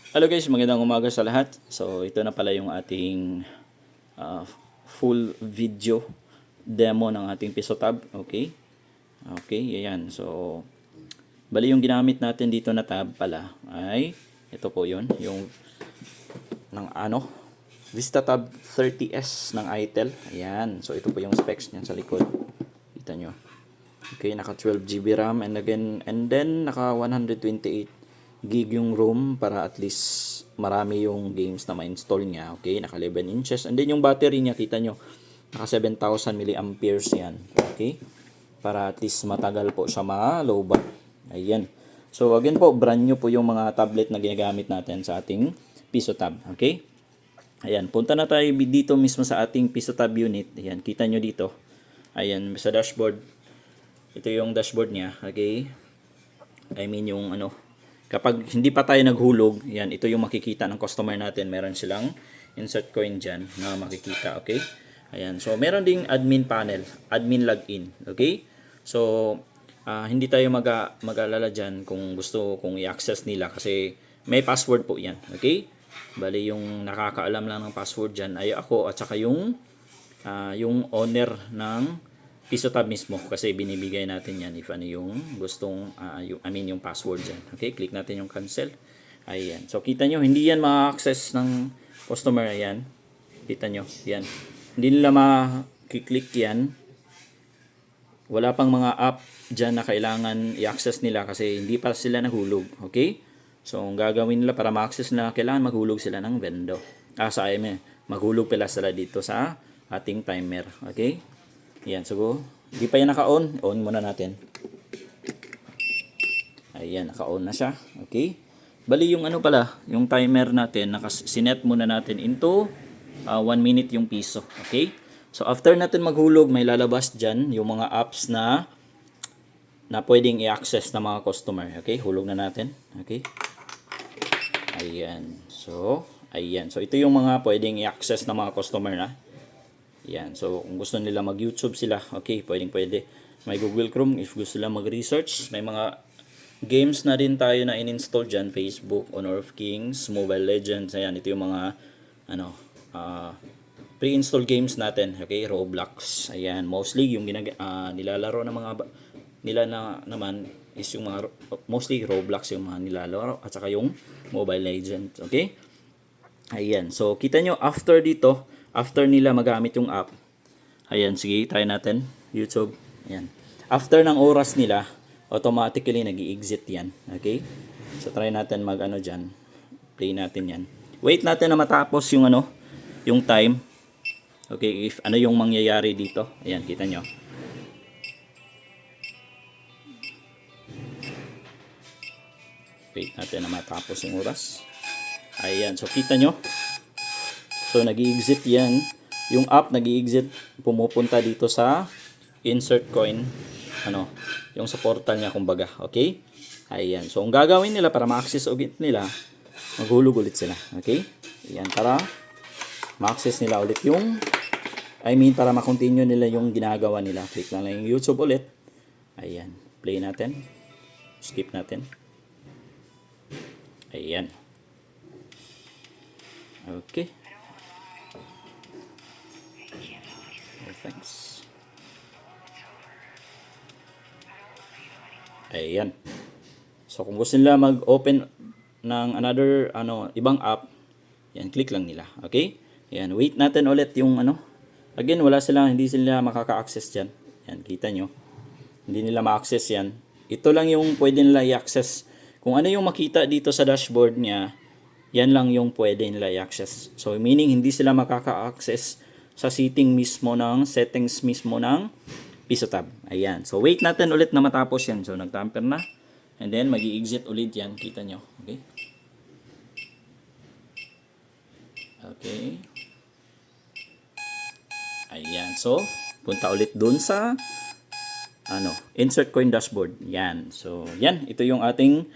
Hello guys, magandang umaga sa lahat. So ito na pala yung ating full video demo ng ating Pisotab. Okay? Okay, ayan. So bali yung ginamit natin dito na tab pala ay ito po yun, yung ng Vista Tab 30S ng ITEL. Ayan. So ito po yung specs niyan sa likod. Kita nyo. Okay, naka 12 GB RAM and then naka 128 gig yung room para at least marami yung games na ma-install niya. Okay, naka 11 inches. And then yung battery niya, kita nyo, naka 7,000 milliamperes yan. Okay, para at least matagal po siya ma-lowbat. Ayan. So again po, brand new po yung mga tablet na ginagamit natin sa ating Pisotab. Okay, ayan, punta na tayo dito mismo sa ating Pisotab unit. Ayan, kita nyo dito. Ayan, sa dashboard. Ito yung dashboard niya. Okay, I mean yung kapag hindi pa tayo naghulog, yan, ito yung makikita ng customer natin. Meron silang insert coin dyan na makikita, okay? Ayan, so meron ding admin panel, admin login, okay? So, hindi tayo mag-alala dyan kung kung i-access nila kasi may password po yan, okay? Bali, yung nakakaalam lang ng password dyan ay ako at saka yung owner ng Pisotab mismo kasi binibigay natin yan if ano yung gustong yung password dyan. Okay, click natin yung cancel. Ayan. So kita nyo, hindi yan ma-access ng customer. Ayan. Kita nyo, yan. Hindi nila ma-click yan. Wala pang mga app dyan na kailangan i-access nila kasi hindi pa sila nahulog. Okay? So ang gagawin nila para ma-access nila, kailangan maghulog sila ng vendor. Maghulog pala sila dito sa ating timer. Okay? Ayan, so di pa yan naka-on, on muna natin. Ayan, naka-on na siya. Okay? Bali yung yung timer natin, sinet muna natin into 1 minute yung piso. Okay? So after natin maghulog, may lalabas dyan yung mga apps na pwedeng i-access ng mga customer. Okay? Hulog na natin. Okay? Ayan. So, ayan. So ito yung mga pwedeng i-access ng mga customer na. Yan. So, kung gusto nila mag-YouTube sila, okay, pwede. May Google Chrome if gusto nila mag-research. May mga games na din tayo na in-install dyan. Facebook, Honor of Kings, Mobile Legends. Ayan, ito yung mga pre-install games natin. Okay, Roblox. Ayan, mostly yung nilalaro ng mga nila naman is yung mga mostly Roblox yung mga nilalaro at saka yung Mobile Legends. Okay? Ayan. So, kita nyo after dito, after nila magamit yung app, ayan, sige, try natin, YouTube, ayan. After ng oras nila, automatically nag-i-exit yan, okay? So, try natin dyan, play natin yan. Wait natin na matapos yung yung time, okay, if yung mangyayari dito, ayan, kita nyo. Wait natin na matapos yung oras. Ayan, so kita nyo. So, nag-i-exit yan. Yung app, nag-i-exit, pumupunta dito sa insert coin. Yung sa portal niya, kumbaga. Okay? Ayan. So, ang gagawin nila para ma-access ulit nila, maghulog ulit sila. Okay? Ayan, para ma-access nila ulit para ma-continue nila yung ginagawa nila. Click na lang yung YouTube ulit. Ayan. Play natin. Skip natin. Ayan. Okay. Thanks. Ayan. So, kung gusto nila mag-open ng another, ibang app, yan, click lang nila. Okay? Ayan, wait natin ulit yung Again, hindi sila makaka-access dyan. Yan, kita nyo. Hindi nila ma-access yan. Ito lang yung pwede nila i-access. Kung ano yung makita dito sa dashboard niya, yan lang yung pwede nila i-access. So, meaning, hindi sila makaka-access sa settings mismo ng Pisotab. Ayan. So, wait natin ulit na matapos yan. So, nag-tamper na. And then, mag-i-exit ulit yan. Kita nyo. Okay? Okay. Ayan. So, punta ulit dun sa insert coin dashboard. Yan. So, yan. Ito yung ating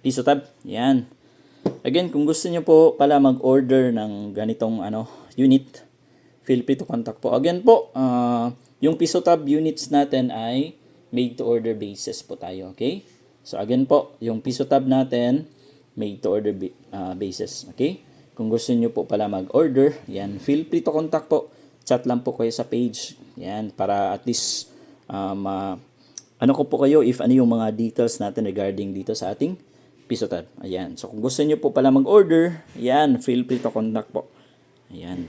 Pisotab. Yan. Again, kung gusto niyo po pala mag-order ng ganitong unit, feel free to contact po. Again po, yung Pisotab units natin ay made to order basis po tayo, okay? So again po, yung Pisotab natin, made to order basis. Okay? Kung gusto niyo po pala mag-order, yan, feel free to contact po. Chat lang po kayo sa page. Yan, para at least ano ko po kayo if ano yung mga details natin regarding dito sa ating Pisotab. Ayan. So kung gusto niyo po pala mag-order, yan, feel free to contact po. Ayan.